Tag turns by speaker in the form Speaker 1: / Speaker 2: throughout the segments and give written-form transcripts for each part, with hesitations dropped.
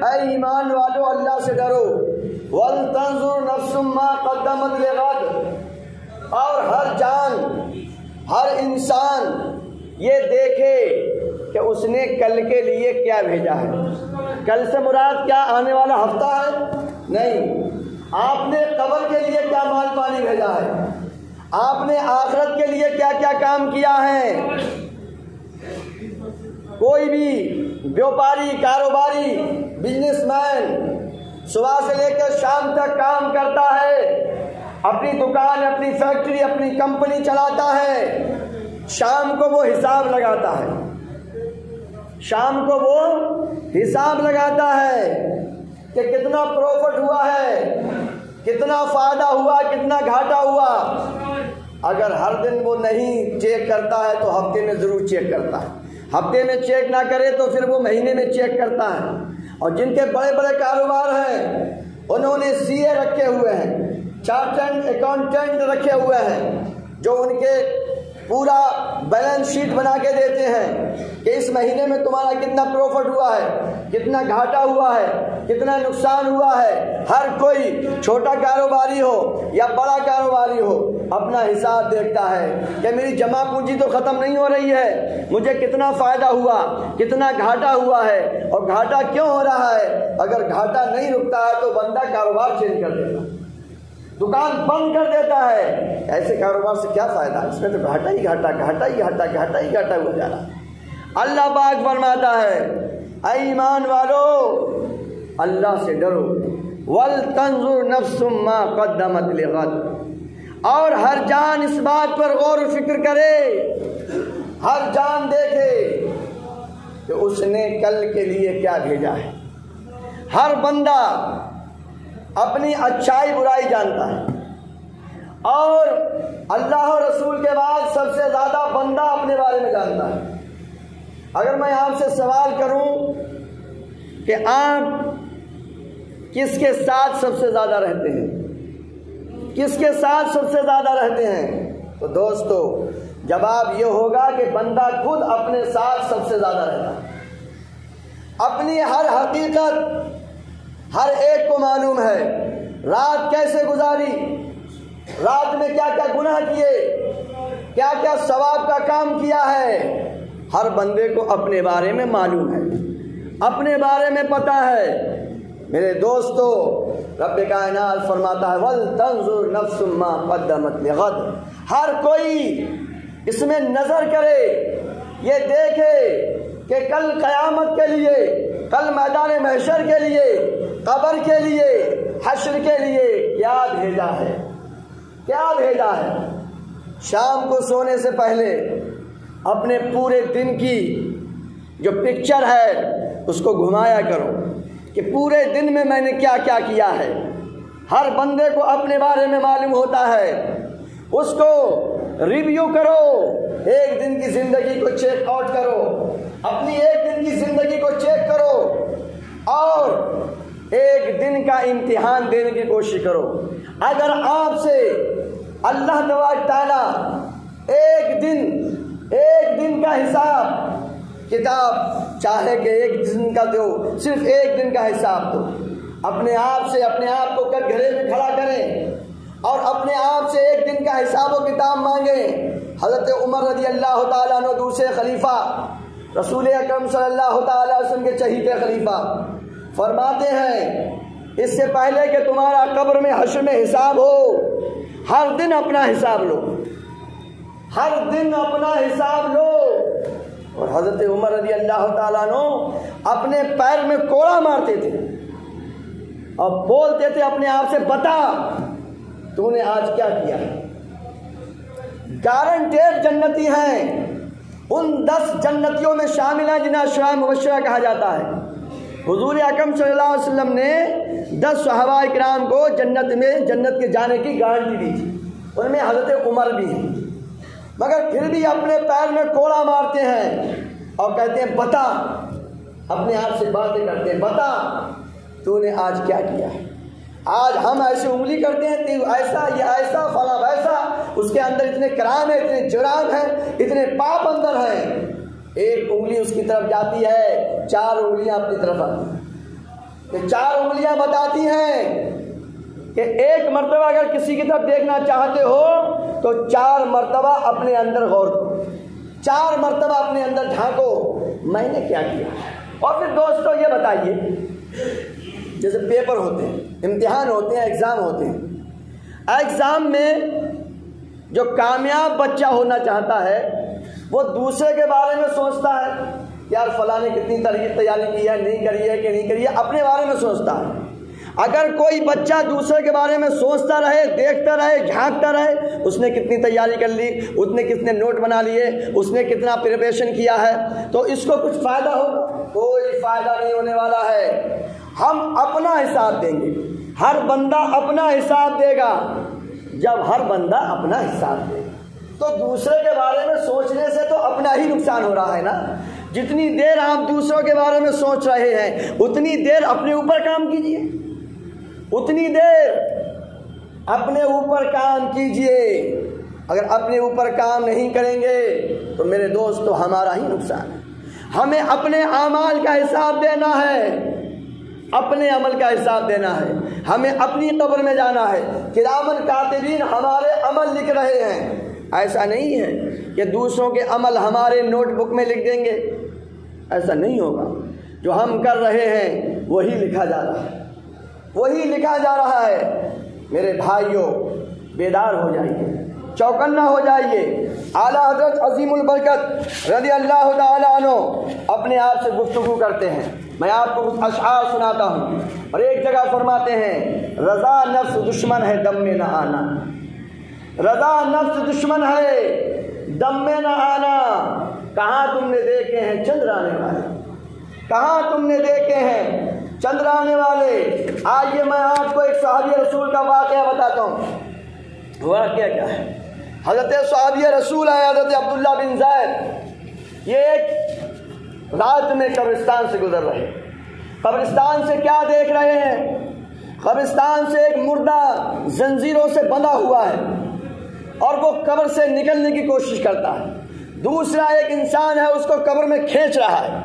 Speaker 1: اے ایمان والو اللہ سے ڈرو، وَلْتَنْظُرْ نَفْسٌ مَّا قَدَّمَتْ لِغَدٍ، اور ہر جان، ہر انسان یہ دیکھے کہ اس نے کل کے لیے کیا بھیجا ہے۔ کل سے مراد کیا آنے والا ہفتہ ہے؟ نہیں، آپ نے قبر کے لیے کیا مال پانی بھیجا ہے، آپ نے آخرت کے لیے کیا کیا کام کیا ہے۔ کوئی بھی بیوپاری، کاروباری، بزنس مین صبح سے لے کر شام تک کام کرتا ہے، اپنی دکان، اپنی فیکٹری، اپنی کمپنی چلاتا ہے، شام کو وہ حساب لگاتا ہے، شام کو وہ حساب لگاتا ہے کہ کتنا پروفٹ ہوا ہے، کتنا فائدہ ہوا، کتنا گھاٹا ہوا۔ اگر ہر دن وہ نہیں چیک کرتا ہے تو ہفتے میں ضرور چیک کرتا ہے، ہفتے میں چیک نہ کرے تو پھر وہ مہینے میں چیک کرتا ہے۔ اور جن کے بڑے بڑے کاروبار ہیں انہوں نے سی اے رکھے ہوئے ہیں، چارٹرڈ اکاؤنٹنٹ رکھے ہوئے ہیں، جو ان کے پورا بیلنس شیٹ بنا کے دیتے ہیں کہ اس مہینے میں تمہارا کتنا پروفٹ ہوا ہے، کتنا گھاٹا ہوا ہے، کتنا نقصان ہوا ہے۔ ہر کوئی چھوٹا کاروباری ہو یا بڑا کاروباری ہو اپنا حساب دیکھتا ہے کہ میری جمع پونجی تو ختم نہیں ہو رہی ہے، مجھے کتنا فائدہ ہوا، کتنا گھاٹا ہوا ہے، اور گھاٹا کیوں ہو رہا ہے۔ اگر گھاٹا نہیں رکتا ہے تو بندہ کاروبار چینج کر دیتا ہے، دکان بند کر دیتا ہے۔ ایسے کاروبار سے کیا فائدہ، اس میں تو گھاٹا ہی گھاٹا، گھاٹا ہی گھاٹا، گھاٹا ہی گھاٹا ہو جا رہا ہے۔ اللہ پاک فرماتا ہے اے ایمان والو اللہ سے ڈرو، وَلْتَنْظُرْ نَفْسٌ مَّا قَدَّمَتْ لِغَدٍ، اور ہر جان اس بات پر غور و فکر کرے، ہر جان دیکھے کہ اس نے کل کے لیے کیا بھیجا ہے۔ ہر بندہ اپنی اچھائی برائی جانتا ہے، اور اللہ اور رسول کے بعد سب سے زیادہ بندہ اپنے بارے میں جانتا ہے۔ اگر میں آپ سے سوال کروں کہ آپ کس کے ساتھ سب سے زیادہ رہتے ہیں، کس کے ساتھ سب سے زیادہ رہتے ہیں، تو دوستو جواب یہ ہوگا کہ بندہ خود اپنے ساتھ سب سے زیادہ رہتا ہے۔ اپنی ہر حقیقت ہر ایک کو معلوم ہے، رات کیسے گزاری، رات میں کیا کیا گناہ کیے، کیا کیا ثواب کا کام کیا ہے، ہر بندے کو اپنے بارے میں معلوم ہے، اپنے بارے میں پتہ ہے۔ میرے دوستو رب کائنات فرماتا ہے وَلْتَنْظُرْ نَفْسٌ مَّا قَدَّمَتْ لِغَدٍ، ہر کوئی اس میں نظر کرے، یہ دیکھے کہ کل قیامت کے لیے، کل میدان محشر کے لیے، قبر کے لیے، حشر کے لیے کیا بھیجا ہے، کیا بھیجا ہے۔ شام کو سونے سے پہلے اپنے پورے دن کی جو پکچر ہے اس کو گھمایا کرو کہ پورے دن میں میں نے کیا کیا کیا ہے۔ ہر بندے کو اپنے بارے میں معلوم ہوتا ہے، اس کو ریویو کرو، ایک دن کی زندگی کو چیک آؤٹ کرو، اپنی ایک دن کی زندگی کو چیک کرو، اور ایک دن کا امتحان دینے کی کوشش کرو۔ اگر آپ سے اللہ تبارک تعالیٰ ایک دن کا حساب کتاب چاہے کہ ایک دن کا دو، صرف ایک دن کا حساب دو، اپنے آپ کو گھرے میں کھڑا کریں اور اپنے آپ سے ایک دن کا حساب و کتاب مانگیں۔ حضرت عمر رضی اللہ تعالیٰ عنہ دوسرے خلیفہ، رسول اکرم صلی اللہ تعالیٰ علیہ وسلم کے چہیتے خلیفہ، فرماتے ہیں اس سے پہلے کہ تمہارا قبر میں حشر میں حساب ہو، ہر دن اپنا حساب لو، ہر دن اپنا حساب لو۔ اور حضرت عمر رضی اللہ تعالیٰ عنہ اپنے پیر میں کوڑا مارتے تھے اور بولتے تھے اپنے آپ سے بتا تو نے آج کیا کیا۔ گارنٹیڈ جنتی ہیں، ان 10 جنتیوں میں شامل ہیں جنہیں عشرہ مبشرہ کہا جاتا ہے۔ حضور اکرم صلی اللہ علیہ وسلم نے 10 صحابہ کرام کو جنت کے جانے کی گارنٹی دی تھی، ان میں حضرت عمر بھی ہیں، مگر پھر بھی اپنے پیر میں کوڑا مارتے ہیں اور کہتے ہیں بتا، اپنے آپ سے باتیں کرتے ہیں، بتا تو نے آج کیا کیا ہے۔ آج ہم ایسے انگلی کرتے ہیں کہ ایسا یہ ایسا فلاں ویسا، اس کے اندر اتنے کرائم ہیں، اتنے جرائم ہیں، اتنے پاپ اندر ہیں، ایک انگلی اس کی طرف جاتی ہے، 4 انگلیاں اپنی طرف آتی ہیں، کہ 4 انگلیاں بتاتی ہیں کہ ایک مرتبہ اگر کسی کی طرف دیکھنا چاہتے ہو تو 4 مرتبہ اپنے اندر غور کرو، 4 مرتبہ اپنے اندر جھانکو میں نے کیا کیا۔ اور پھر دوستو یہ بتائیے، جیسے پیپر ہوتے ہیں، امتحان ہوتے ہیں، ایگزام ہوتے ہیں، ایگزام میں جو کامیاب بچہ ہونا چاہتا ہے وہ دوسرے کے بارے میں سوچتا ہے، یار فلاں نے کتنی تیاری کی ہے، نہیں کری ہے کہ نہیں کری ہے، اپنے بارے میں سوچتا ہے۔ اگر کوئی بچہ دوسرے کے بارے میں سوچتا رہے، دیکھتا رہے، جھانکتا رہے، اس نے کتنی تیاری کر لی، اس نے کتنے نوٹ بنا لیے، اس نے کتنا پریپریشن کیا ہے، تو اس کو کچھ فائدہ ہوگا؟ کوئی فائدہ نہیں ہونے والا ہے۔ ہم اپنا حساب دیں گے، ہر بندہ اپنا حساب دے گا۔ جب ہر بندہ اپنا حساب دے گا تو دوسرے کے بارے میں سوچنے سے تو اپنا ہی نقصان ہو رہا ہے نا۔ جتنی دیر آپ دوسروں کے بارے میں سوچ رہے ہیں اتنی دیر اپنے اوپر کام کیجیے، اتنی دیر اپنے اوپر کام کیجئے۔ اگر اپنے اوپر کام نہیں کریں گے تو میرے دوستو ہمارا ہی نقصان ہے۔ ہمیں اپنے اعمال کا حساب دینا ہے، اپنے عمل کا حساب دینا ہے، ہمیں اپنی قبر میں جانا ہے۔ کرامن کاتبین ہمارے عمل لکھ رہے ہیں، ایسا نہیں ہے کہ دوسروں کے عمل ہمارے نوٹ بک میں لکھ دیں گے، ایسا نہیں ہوگا۔ جو ہم کر رہے ہیں وہی لکھا جا رہا ہے، وہی لکھا جا رہا ہے۔ میرے بھائیوں بیدار ہو جائیے، چوکنا ہو جائیے۔ اعلیٰ حضرت عظیم البرکت رضی اللہ تعالیٰ عنہ اپنے آپ سے گفتگو کرتے ہیں۔ میں آپ کو کچھ اشعار سناتا ہوں، اور ایک جگہ فرماتے ہیں رضا نفس دشمن ہے دم میں نہ آنا، رضا نفس دشمن ہے دم میں نہ آنا۔ کہاں تم نے دیکھے ہیں چندرانے والے، کہاں تم نے دیکھے ہیں چندرانے والے۔ آئیے میں آپ کو ایک صحابی رسول کا واقعہ بتاتا ہوں۔ واقعہ کیا ہے؟ حضرت صحابی رسول ہے حضرت عبداللہ بن زید، یہ ایک رات میں قبرستان سے گزر رہے، قبرستان سے کیا دیکھ رہے ہیں؟ قبرستان سے ایک مردہ زنجیروں سے بندھا ہوا ہے اور وہ قبر سے نکلنے کی کوشش کرتا ہے۔ دوسرا ایک انسان ہے، اس کو قبر میں کھینچ رہا ہے،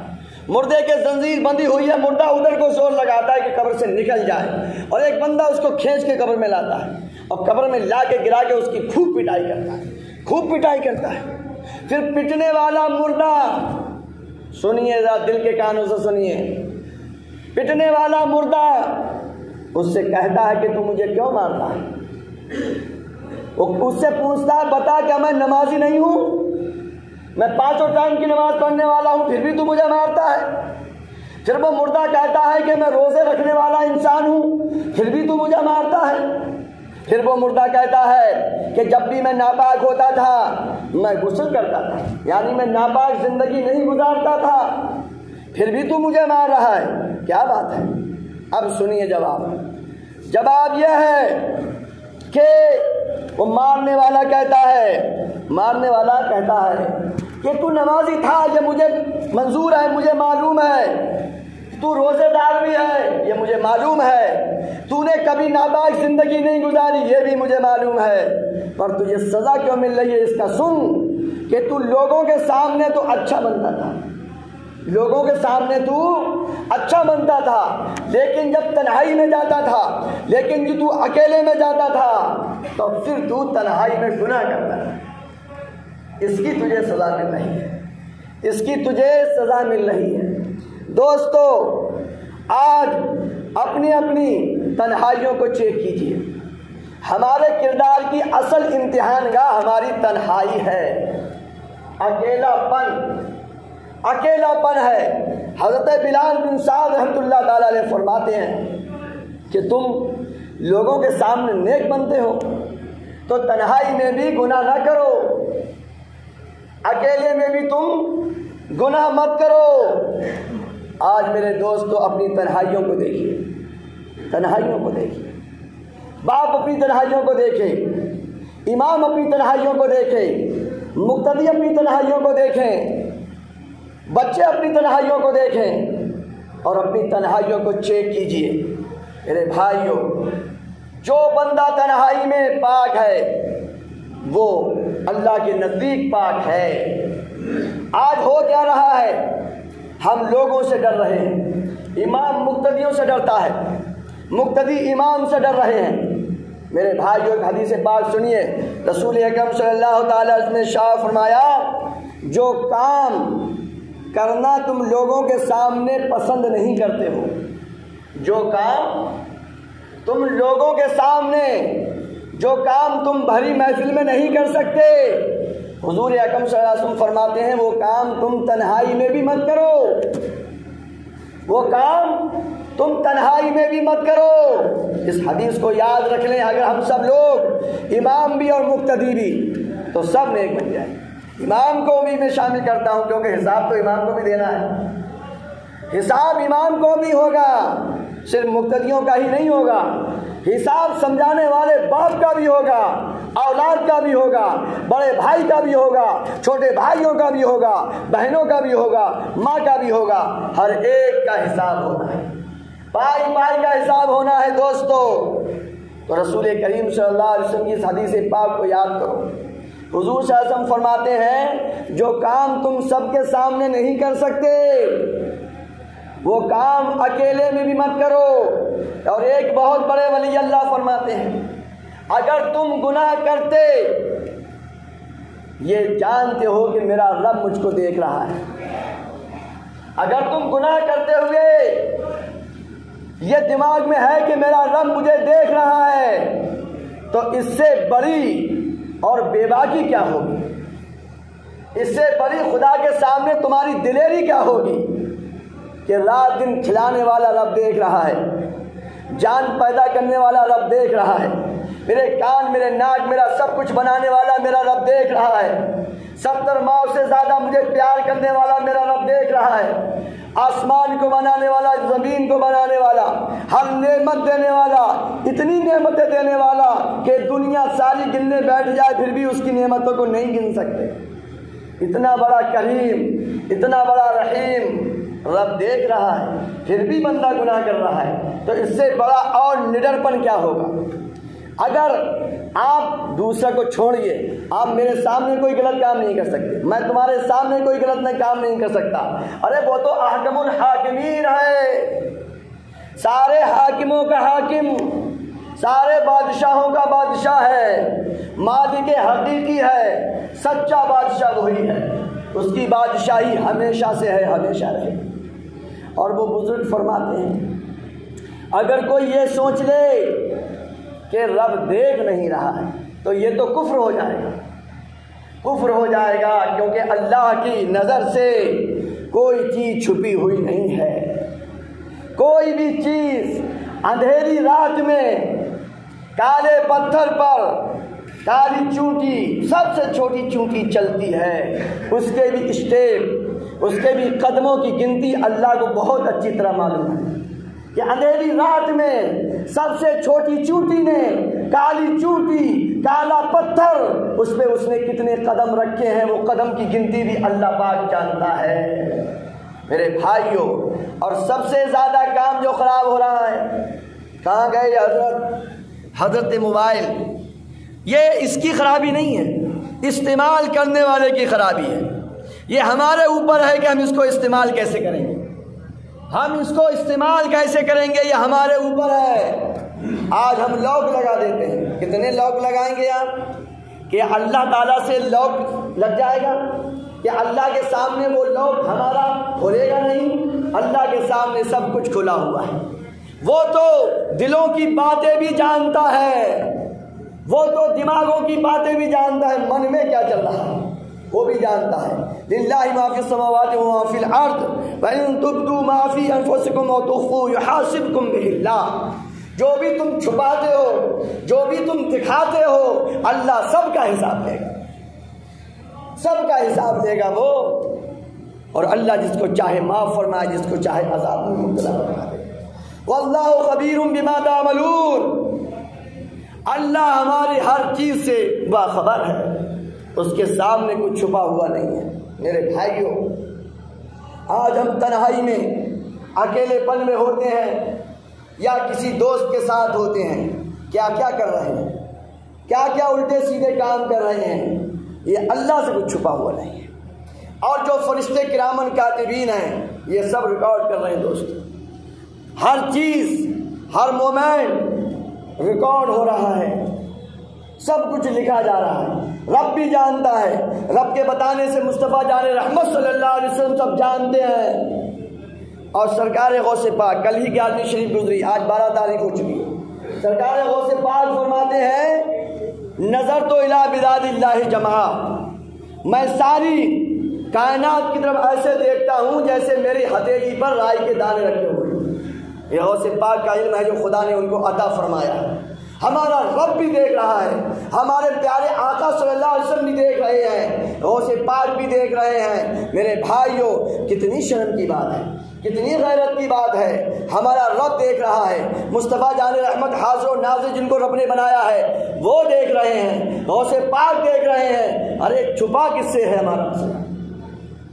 Speaker 1: مردے کے زنجیر بندھی ہوئی ہے، مردہ ادھر کو زور لگاتا ہے کہ قبر سے نکل جائے، اور ایک بندہ اس کو کھینچ کے قبر میں لاتا ہے اور قبر میں لا کے گرا کے اس کی خوب پٹائی کرتا ہے، خوب پٹائی کرتا ہے۔ پھر پٹنے والا مردہ، سنیے ذرا دل کے کانوں سے سنیے، پٹنے والا مردہ اس سے کہتا ہے کہ تو مجھے کیوں مارتا ہے؟ وہ اس سے پوچھتا ہے بتا کیا میں نمازی نہیں ہوں؟ میں 5 ٹائم کی نماز پڑھنے والا ہوں، پھر بھی تو مجھے مارتا ہے۔ پھر وہ مردہ کہتا ہے کہ میں روزے رکھنے والا انسان ہوں، پھر بھی تو مجھے مارتا ہے۔ پھر وہ مردہ کہتا ہے کہ جب بھی میں ناپاک ہوتا تھا میں غسل کرتا تھا، یعنی میں ناپاک زندگی نہیں گزارتا تھا، پھر بھی تو مجھے مار رہا ہے، کیا بات ہے؟ اب سنیے جواب۔ جواب یہ ہے کہ وہ مارنے والا کہتا ہے کہ تو نمازی تھا، یہ مجھے منظور ہے، مجھے معلوم ہے، تو روزے دار بھی ہے، یہ مجھے معلوم ہے، تو نے کبھی ناپاک زندگی نہیں گزاری، یہ بھی مجھے معلوم ہے، پر تجھے سزا کیوں مل رہی ہے اس کا سن کہ تو لوگوں کے سامنے تو اچھا بنتا تھا، لوگوں کے سامنے تو اچھا بنتا تھا، لیکن جب تنہائی میں جاتا تھا، لیکن جو تو اکیلے میں جاتا تھا تو پھر تو تنہائی میں گناہ کرتا ہے۔ اس کی تجھے سزا مل رہی ہے، اس کی تجھے سزا مل رہی ہے۔ دوستو آج اپنی اپنی تنہائیوں کو چیک کیجیے۔ ہمارے کردار کی اصل امتحان گاہ ہماری تنہائی ہے، اکیلا پن ہے۔ حضرت بلال بن سعد رحمۃ اللہ تعالیٰ علیہ فرماتے ہیں کہ تم لوگوں کے سامنے نیک بنتے ہو تو تنہائی میں بھی گناہ نہ کرو، اکیلے میں بھی تم گناہ مت کرو۔ آج میرے دوستو اپنی تنہائیوں کو دیکھیے، تنہائیوں کو دیکھیے، باپ اپنی تنہائیوں کو دیکھے، امام اپنی تنہائیوں کو دیکھے، مقتدی اپنی تنہائیوں کو دیکھیں، بچے اپنی تنہائیوں کو دیکھیں اور اپنی تنہائیوں کو چیک کیجئے۔ میرے بھائیوں، جو بندہ تنہائی میں پاک ہے وہ اللہ کے نزدیک پاک ہے، آج ہو کیا رہا ہے؟ ہم لوگوں سے ڈر رہے ہیں، امام مقتدیوں سے ڈرتا ہے، مقتدی امام سے ڈر رہے ہیں۔ میرے بھائیو، ایک حدیث پاک سنیے، رسول اکرم صلی اللہ تعالی علیہ وسلم نے ارشاد فرمایا، جو کام کرنا تم لوگوں کے سامنے پسند نہیں کرتے ہو، جو کام تم لوگوں کے سامنے، جو کام تم بھری محفل میں نہیں کر سکتے، حضور اکرم صلی اللہ علیہ وسلم فرماتے ہیں وہ کام تم تنہائی میں بھی مت کرو، وہ کام تم تنہائی میں بھی مت کرو۔ اس حدیث کو یاد رکھ لیں، اگر ہم سب لوگ امام بھی اور مقتدی بھی تو سب نیک بن جائیں۔ امام کو بھی میں شامل کرتا ہوں، کیونکہ حساب تو امام کو بھی دینا ہے، حساب امام کو بھی ہوگا، صرف مقتدیوں کا ہی نہیں ہوگا، حساب سمجھانے والے باپ کا بھی ہوگا، اولاد کا بھی ہوگا، بڑے بھائی کا بھی ہوگا، چھوٹے بھائیوں کا بھی ہوگا، بہنوں کا بھی ہوگا، ماں کا بھی ہوگا، ہر ایک کا حساب ہونا ہے، پائی پائی کا حساب ہونا ہے دوستو۔ تو رسول کریم صلی اللہ علیہ وسلم کی اس حدیث پاک کو یاد کرو۔ حضور صلی اللہ علیہ وسلم فرماتے ہیں جو کام تم سب کے سامنے نہیں کر سکتے وہ کام اکیلے میں بھی مت کرو۔ اور ایک بہت بڑے ولی اللہ فرماتے ہیں اگر تم گناہ کرتے یہ جانتے ہو کہ میرا رب مجھ کو دیکھ رہا ہے، اگر تم گناہ کرتے ہوئے یہ دماغ میں ہے کہ میرا رب مجھے دیکھ رہا ہے، تو اس سے بڑی اور بے باکی کیا ہوگی، اس سے بڑی خدا کے سامنے تمہاری دلیری کیا ہوگی کہ رات دن کھلانے والا رب دیکھ رہا ہے، جان پیدا کرنے والا رب دیکھ رہا ہے، میرے کان میرے ناک میرا سب کچھ بنانے والا میرا رب دیکھ رہا ہے، 70 ماؤں سے زیادہ مجھے پیار کرنے والا میرا رب دیکھ رہا ہے، آسمان کو بنانے والا، زمین کو بنانے والا، ہر نعمت دینے والا، اتنی نعمتیں دینے والا کہ دنیا ساری گننے بیٹھ جائے پھر بھی اس کی نعمتوں کو نہیں گن سکتے، اتنا بڑا کریم، اتنا بڑا رحیم رب دیکھ رہا ہے، پھر بھی بندہ گناہ کر رہا ہے، تو اس سے بڑا اور نڈر پن کیا ہوگا۔ اگر آپ دوسرے کو چھوڑیے، آپ میرے سامنے کوئی غلط کام نہیں کر سکتے، میں تمہارے سامنے کوئی غلط کام نہیں کر سکتا، ارے وہ تو احکم الحاکمین ہے، سارے حاکموں کا حاکم، سارے بادشاہوں کا بادشاہ ہے، مالک حقیقی ہے، سچا بادشاہ وہی ہے، اس کی بادشاہی ہمیشہ سے ہے، ہمیشہ رہے۔ اور وہ بزرگ فرماتے ہیں اگر کوئی یہ سوچ لے کہ رب دیکھ نہیں رہا ہے تو یہ تو کفر ہو جائے گا، کفر ہو جائے گا، کیونکہ اللہ کی نظر سے کوئی چیز چھپی ہوئی نہیں ہے، کوئی بھی چیز اندھیری رات میں کالے پتھر پر کالی چونٹی، سب سے چھوٹی چونٹی چلتی ہے، اس کے بھی اسٹیپ، اس کے بھی قدموں کی گنتی اللہ کو بہت اچھی طرح معلوم ہے کہ اندھیری رات میں سب سے چھوٹی چونٹی نے، کالی چونٹی، کالا پتھر، اس پہ اس نے کتنے قدم رکھے ہیں وہ قدم کی گنتی بھی اللہ پاک جانتا ہے۔ میرے بھائیوں، اور سب سے زیادہ کام جو خراب ہو رہا ہے، کہاں گئے حضرت موبائل، یہ اس کی خرابی نہیں ہے، استعمال کرنے والے کی خرابی ہے، یہ ہمارے اوپر ہے کہ ہم اس کو استعمال کیسے کریں گے، ہم اس کو استعمال کیسے کریں گے یہ ہمارے اوپر ہے۔ آج ہم لاک لگا دیتے ہیں، کتنے لاک لگائیں گے آپ کہ اللہ تعالیٰ سے لاک لگ جائے گا، کہ اللہ کے سامنے وہ لاک ہمارا کھولے گا نہیں، اللہ کے سامنے سب کچھ کھلا ہوا ہے، وہ تو دلوں کی باتیں بھی جانتا ہے، وہ تو دماغوں کی باتیں بھی جانتا ہے، من میں کیا چل رہا ہے وہ بھی جانتا ہے۔ للہ ما فی السماوات و ما فی الارض وان تبدوا ما فی انفسکم وتخفوه یحاسبکم بہ اللہ، جو بھی تم چھپاتے ہو، جو بھی تم دکھاتے ہو، اللہ سب کا حساب لے گا، سب کا حساب لے گا وہ، اور اللہ جس کو چاہے معاف فرمائے، جس کو چاہے عذاب میں مبتلا بنا دے۔ واللہ خبیر بما تعملون، اللہ ہماری ہر چیز سے باخبر ہے، اس کے سامنے کچھ چھپا ہوا نہیں ہے۔ میرے بھائیوں، آج ہم تنہائی میں، اکیلے پن میں ہوتے ہیں یا کسی دوست کے ساتھ ہوتے ہیں، کیا کیا کر رہے ہیں، کیا کیا الٹے سیدھے کام کر رہے ہیں، یہ اللہ سے کچھ چھپا ہوا نہیں ہے۔ اور جو فرشتے کرامن کاتبین ہیں یہ سب ریکارڈ کر رہے ہیں دوست. ہر چیز ہر مومنٹ ریکارڈ ہو رہا ہے, سب کچھ لکھا جا رہا ہے. رب بھی جانتا ہے, رب کے بتانے سے مصطفیٰ جان رحمت صلی اللہ علیہ وسلم سب جانتے ہیں. اور سرکار غوث پاک کل ہی 11ویں شریف گزری, آج 12 تاریخ ہو چکی ہے. سرکار غوث پاک فرماتے ہیں نظر تو الی بلاد اللہ جمعہ, میں ساری کائنات کی طرف ایسے دیکھتا ہوں جیسے میری ہتھیلی پر رائی کے دانے رکھے ہوئے. یہ غوث پاک کا علم ہے جو خدا نے ان کو عطا فرمایا. ہمارا رب بھی دیکھ رہا ہے, ہمارے پیارے آقا صلی اللہ علیہ وسلم بھی دیکھ رہے ہیں, غوث پاک بھی دیکھ رہے ہیں. میرے بھائیوں, کتنی شرم کی بات ہے, کتنی غیرت کی بات ہے. ہمارا رب دیکھ رہا ہے, مصطفیٰ جان رحمت حاضر و ناظر جن کو رب نے بنایا ہے وہ دیکھ رہے ہیں, غوث پاک دیکھ رہے ہیں. ارے چھپا کس سے ہے ہمارا مسئلہ؟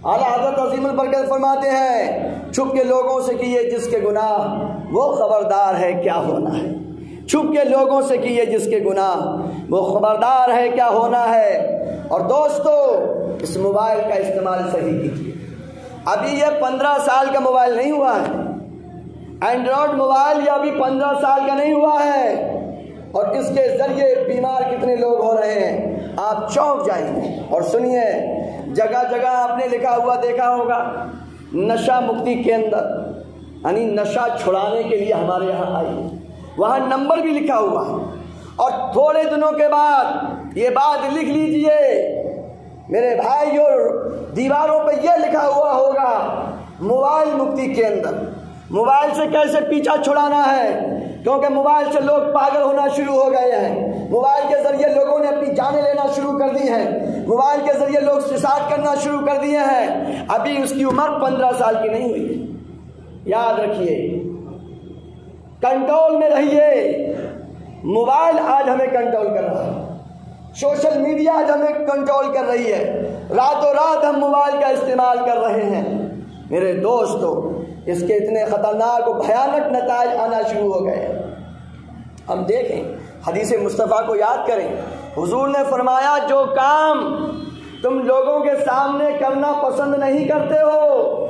Speaker 1: اعلیٰ حضرت عظیم البرکت فرماتے ہیں چھپ کے لوگوں سے کیے جس کے گناہ وہ خبردار ہے کیا ہونا ہے. چھپ کے لوگوں سے کیے جس کے گناہ وہ خبردار ہے کیا ہونا ہے. اور دوستو اس موبائل کا استعمال صحیح کیجیے. ابھی یہ 15 سال کا موبائل نہیں ہوا ہے, اینڈرائڈ موبائل یہ ابھی 15 سال کا نہیں ہوا ہے, اور اس کے ذریعے بیمار کتنے لوگ ہو رہے ہیں آپ چونک جائیں گے. اور سنیے, جگہ جگہ آپ نے لکھا ہوا دیکھا ہوگا نشہ مکتی کیندر, یعنی نشہ چھڑانے کے لیے ہمارے یہاں آئی, وہاں نمبر بھی لکھا ہوا ہے. اور تھوڑے دنوں کے بعد یہ بات لکھ لیجئے میرے بھائیوں, دیواروں پہ یہ لکھا ہوا ہوگا موبائل مکتی کیندر. موبائل سے کیسے پیچھا چھڑانا ہے, کیونکہ موبائل سے لوگ پاگل ہونا شروع ہو گئے ہیں. موبائل کے ذریعے لوگوں نے اپنی جانیں لینا شروع کر دی ہیں. موبائل کے ذریعے لوگ سوسائڈ کرنا شروع کر دیے ہیں. ابھی اس کی عمر 15 سال کی نہیں ہوئی. یاد رکھیے, کنٹرول میں رہیے. موبائل آج ہمیں کنٹرول کر رہا ہے, سوشل میڈیا آج ہمیں کنٹرول کر رہی ہے. راتوں رات ہم موبائل کا استعمال کر رہے ہیں. میرے دوستو, اس کے اتنے خطرناک و بھیانک نتائج آنا شروع ہو گئے. ہم دیکھیں, حدیث مصطفیٰ کو یاد کریں. حضور نے فرمایا جو کام تم لوگوں کے سامنے کرنا پسند نہیں کرتے ہو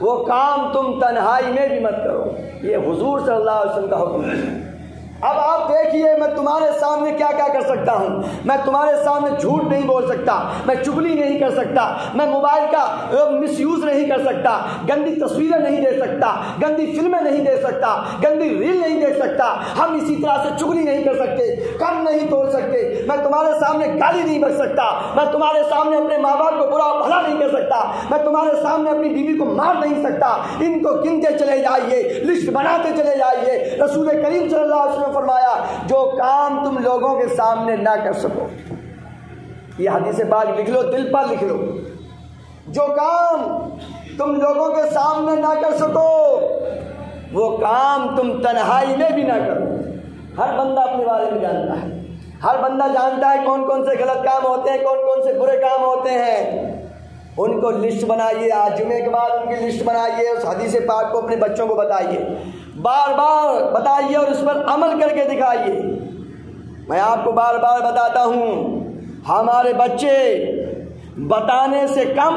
Speaker 1: وہ کام تم تنہائی میں بھی مت کرو. یہ حضور صلی اللہ علیہ وسلم کا حکم ہے. اب آپ دیکھیے, میں تمہارے سامنے کیا کیا کر سکتا ہوں. میں تمہارے سامنے جھوٹ نہیں بول سکتا, میں چگلی نہیں کر سکتا, میں موبائل کا مس یوز نہیں کر سکتا, گندی تصویریں نہیں دے سکتا, گندی فلمیں نہیں دے سکتا, گندی ریل نہیں دے سکتا. ہم اسی طرح سے چگلی نہیں کر سکتے, کم نہیں توڑ سکتے. میں تمہارے سامنے گالی نہیں بک سکتا, میں تمہارے سامنے اپنے ماں باپ کو برا بھلا نہیں کر سکتا, میں تمہارے سامنے اپنی بیوی کو مار نہیں سکتا. ان کو گنتے چلے جائیے, لسٹ بناتے چلے جائیے. رسول کریم صلی اللہ علیہ وسلم فرمایا جو کام تم لوگوں کے سامنے نہ کر سکو, یہ حدیث پاک لکھ لو, دل پر لکھ لو, جو کام تم لوگوں کے سامنے نہ کر سکو وہ کام تم تنہائی میں بھی نہ کرو. ہر بندہ اپنے بارے میں جانتا ہے, ہر بندہ جانتا ہے کون کون سے غلط کام ہوتے ہیں, کون کون سے برے کام ہوتے ہیں. ان کو لسٹ بنائیے, آج جمعے کے بعد ان کی لسٹ بنائیے, اس حدیث پاک کو اپنے بچوں کو بتائیے, بار بار بتائیے اور اس پر عمل کر کے دکھائیے. میں آپ کو بار بار بتاتا ہوں, ہمارے بچے بتانے سے کم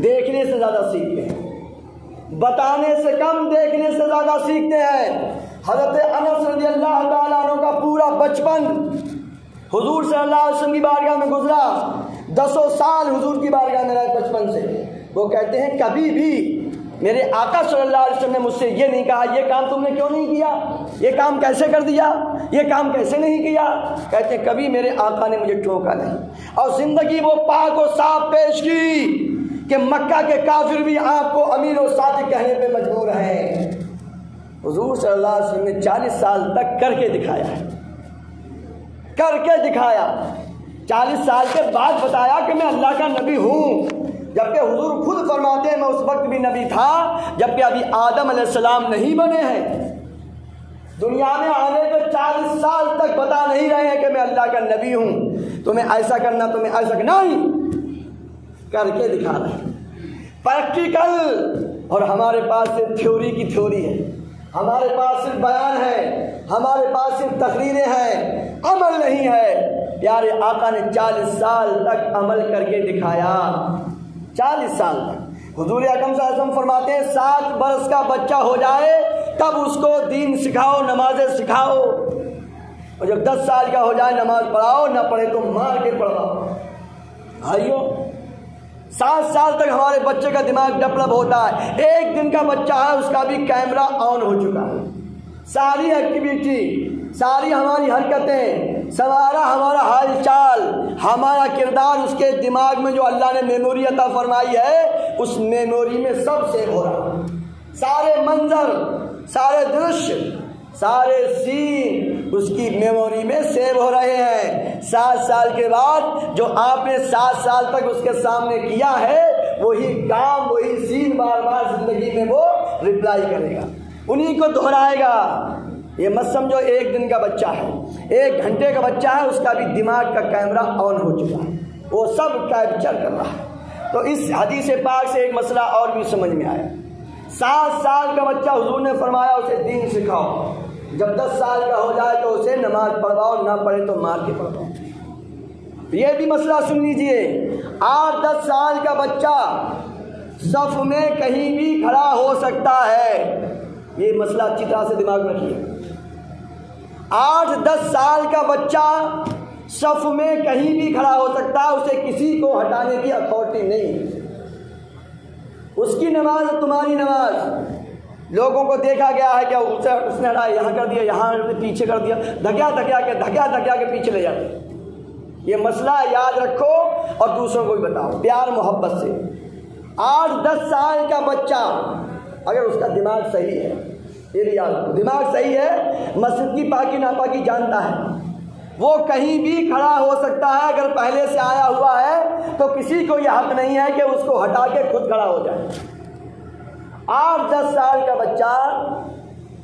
Speaker 1: دیکھنے سے زیادہ سیکھتے ہیں, بتانے سے کم دیکھنے سے زیادہ سیکھتے ہیں. حضرت انس رضی اللہ تعالیٰ عنہ کا پورا بچپن حضور صلی اللہ علیہ وسلم کی بارگاہ میں گزرا. 10 سال حضور کی بارگاہ میں رہے بچپن سے. وہ کہتے ہیں کبھی بھی میرے آقا صلی اللہ علیہ وسلم نے مجھ سے یہ نہیں کہا یہ کام تم نے کیوں نہیں کیا, یہ کام کیسے کر دیا, یہ کام کیسے نہیں کیا. کہتے ہیں کبھی میرے آقا نے مجھے ٹوکا نہیں, اور زندگی وہ پاک و صاف پیش کی کہ مکہ کے کافر بھی آپ کو امین و صادق کہنے پہ مجبور ہیں. حضور صلی اللہ علیہ وسلم نے 40 سال تک کر کے دکھایا ہے, کر کے دکھایا. 40 سال کے بعد بتایا کہ میں اللہ کا نبی ہوں, جبکہ حضور خود فرماتے ہیں میں اس وقت بھی نبی تھا جبکہ ابھی آدم علیہ السلام نہیں بنے ہیں. دنیا میں آنے کے 40 سال تک بتا نہیں رہے ہیں کہ میں اللہ کا نبی ہوں, تمہیں ایسا کرنا, تمہیں ایسا کرنا, نہیں کر کے دکھا رہے ہیں پریکٹیکل. اور ہمارے پاس صرف تھیوری کی تھیوری ہے, ہمارے پاس صرف بیان ہے, ہمارے پاس صرف تقریریں ہیں, عمل نہیں ہے. پیارے آقا نے 40 سال تک عمل کر کے دکھایا. 40 سال تک۔ حضور اکرم صلی اللہ علیہ وسلم فرماتے ہیں 7 برس کا بچہ ہو جائے تب اس کو دین سکھاؤ، نمازیں سکھاؤ، اور جب 10 سال کا ہو جائے نماز پڑھاؤ، نہ پڑھے تو مار کے پڑھاؤ۔ بھائیو 7 سال تک ہمارے بچے کا دماغ ڈیولپ ہوتا ہے۔ 1 دن کا بچہ ہے اس کا بھی کیمرہ آن ہو چکا ہے، ساری ایکٹیویٹی، ساری ہماری حرکتیں، ہمارا حال چال، ہمارا کردار اس کے دماغ میں جو اللہ نے میموری عطا فرمائی ہے اس میموری میں سب سیو ہو رہا ہے۔ سارے منظر، سارے درش، سارے سین اس کی میموری میں سیو ہو رہے ہیں۔ 7 سال کے بعد جو آپ نے 7 سال تک اس کے سامنے کیا ہے وہی کام، وہی سین بار بار زندگی میں وہ ریپلائی کرے گا، انہی کو دہرائے گا۔ یہ مت سمجھو 1 دن کا بچہ ہے، 1 گھنٹے کا بچہ ہے، اس کا بھی دماغ کا کیمرہ آن ہو چکا ہے، وہ سب کیپچر کر رہا ہے۔ تو اس حدیث پاک سے ایک مسئلہ اور بھی سمجھ میں آیا۔ 7 سال کا بچہ حضور نے فرمایا اسے دین سکھاؤ، جب 10 سال کا ہو جائے تو اسے نماز پڑھواؤ، نہ پڑھے تو مار کے پڑھواؤ۔ یہ بھی مسئلہ سن لیجئے، 8-10 سال کا بچہ صف میں کہیں بھی کھڑا ہو سکتا ہے، یہ مسئلہ اچھی طرح سے دماغ میں رکھیے۔ 8-10 سال کا بچہ صف میں کہیں بھی کھڑا ہو سکتا ہے، اسے کسی کو ہٹانے کی اتھارٹی نہیں۔ اس کی نماز تمہاری نماز، لوگوں کو دیکھا گیا ہے کہ اس نے ہٹایا، یہاں کر دیا، یہاں پیچھے کر دیا، دھکیا کے پیچھے لے جاتے۔ یہ مسئلہ یاد رکھو اور دوسروں کو بھی بتاؤ پیار محبت سے۔ 8-10 سال کا بچہ اگر اس کا دماغ صحیح ہے، یہ بھی یاد رکھو، دماغ صحیح ہے، مسجد کی پاکی ناپاکی جانتا ہے، وہ کہیں بھی کھڑا ہو سکتا ہے۔ اگر پہلے سے آیا ہوا ہے تو کسی کو یہ حق نہیں ہے کہ اس کو ہٹا کے خود کھڑا ہو جائے۔ 8-10 سال کا بچہ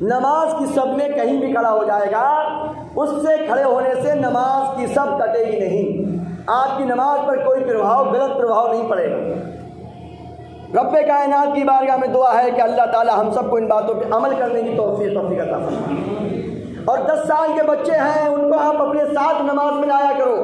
Speaker 1: نماز کی صف میں کہیں بھی کھڑا ہو جائے گا، اس سے کھڑے ہونے سے نماز کی صف کٹے گی نہیں، آپ کی نماز پر کوئی غلط پربھاؤ نہیں پڑے گا۔ رب کائنات کی بارگاہ میں دعا ہے کہ اللہ تعالی ہم سب کو ان باتوں پہ عمل کرنے کی توفیق عطا فرمائے۔ اور 10 سال کے بچے ہیں ان کو آپ اپنے ساتھ نماز میں لایا کرو،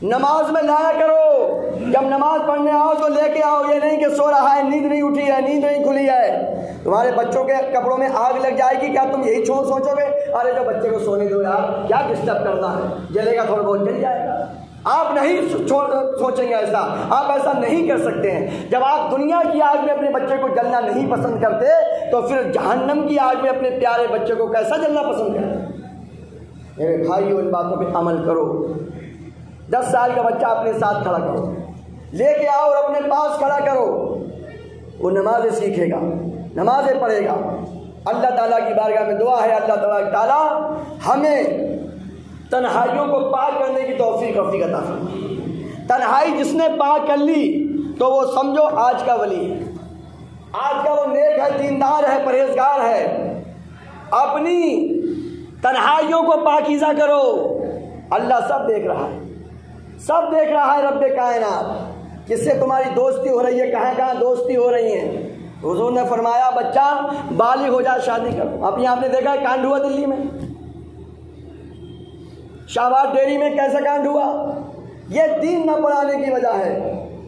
Speaker 1: نماز میں لایا کرو۔ جب نماز پڑھنے آؤ تو لے کے آؤ، یہ نہیں کہ سو رہا ہے، نیند نہیں اٹھی ہے، نیند نہیں کھلی ہے۔ تمہارے بچوں کے کپڑوں میں آگ لگ جائے گی، کیا تم یہی سوچو گے ارے جو بچے کو سونے دو یار، کیا ڈسٹرب کرنا ہے، جلے گا تھوڑا بہت جل جائے گا۔ آپ نہیں سوچیں گے ایسا، آپ ایسا نہیں کر سکتے ہیں۔ جب آپ دنیا کی آگ میں اپنے بچے کو جلنا نہیں پسند کرتے تو پھر جہنم کی آگ میں اپنے پیارے بچے کو کیسا جلنا پسند کرتے؟ میرے بھائیو ان باتوں پہ عمل کرو۔ 10 سال کا بچہ اپنے ساتھ کھڑا کرو، لے کے آؤ اور اپنے پاس کھڑا کرو، وہ نمازیں سیکھے گا، نمازیں پڑھے گا۔ اللہ تعالیٰ کی بارگاہ میں دعا ہے اللہ تعالیٰ ہمیں تنہائیوں کو پاک کرنے کی توفیق عطا فرمائے۔ تنہائی جس نے پاک کر لی تو وہ سمجھو آج کا ولی ہے، آج کا وہ نیک ہے، دیندار ہے، پرہیزگار ہے۔ اپنی تنہائیوں کو پاکیزہ کرو، اللہ سب دیکھ رہا ہے، سب دیکھ رہا ہے رب کائنات، کس سے تمہاری دوستی ہو رہی ہے، کہاں کہاں دوستی ہو رہی ہیں۔ حضور نے فرمایا بچہ بالغ ہو جائے شادی کرو۔ اب یہاں آپ نے دیکھا ہے کانڈ ہوا دلی میں، شاہباز ڈیری میں کیسا کانڈ ہوا، یہ دین نہ پڑھانے کی وجہ ہے۔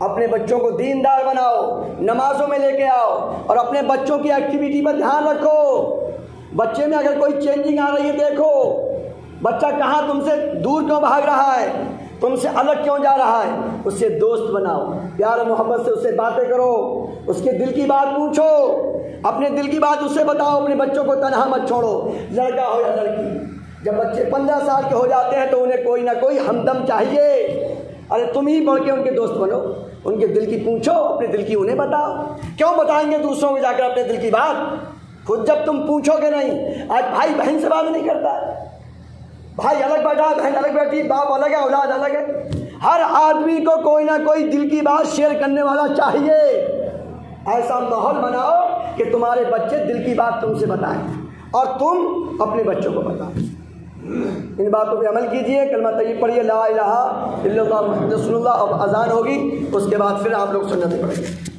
Speaker 1: اپنے بچوں کو دیندار بناؤ، نمازوں میں لے کے آؤ اور اپنے بچوں کی ایکٹیویٹی پر دھیان رکھو۔ بچے میں اگر کوئی چینجنگ آ رہی ہے دیکھو، بچہ کہاں تم سے دور کیوں بھاگ رہا ہے، تم سے الگ کیوں جا رہا ہے، اس سے دوست بناؤ، پیار محبت سے اس سے باتیں کرو، اس کے دل کی بات پوچھو، اپنے دل کی بات اس سے بتاؤ۔ اپنے بچوں کو تنہا مت چھوڑو، لڑکا ہو یا لڑکی۔ جب بچے 15 سال کے ہو جاتے ہیں تو انہیں کوئی نہ کوئی ہمدم چاہیے، ارے تم ہی بڑھ کے ان کے دوست بنو، ان کے دل کی پوچھو، اپنے دل کی انہیں بتاؤ۔ کیوں بتائیں گے دوسروں کو جا کر اپنے دل کی بات، خود جب تم پوچھو گے نہیں۔ آج بھائی بہن سے بات نہیں کرتا، بھائی الگ بیٹھا، بہن الگ بیٹھی، باپ الگ ہے، اولاد الگ ہے۔ ہر آدمی کو کوئی نہ کوئی دل کی بات شیئر کرنے والا چاہیے۔ ایسا ماحول بناؤ کہ تمہارے بچے دل کی بات تم سے بتائیں اور تم اپنے بچوں کو بتاؤ۔ ان باتوں پہ عمل کیجئے، کلمہ طیب پڑھیے لا الہ الا اللہ محمد رسول اللہ۔ اب اذان ہوگی، اس کے بعد پھر آپ لوگ سنتیں پڑھیں گے۔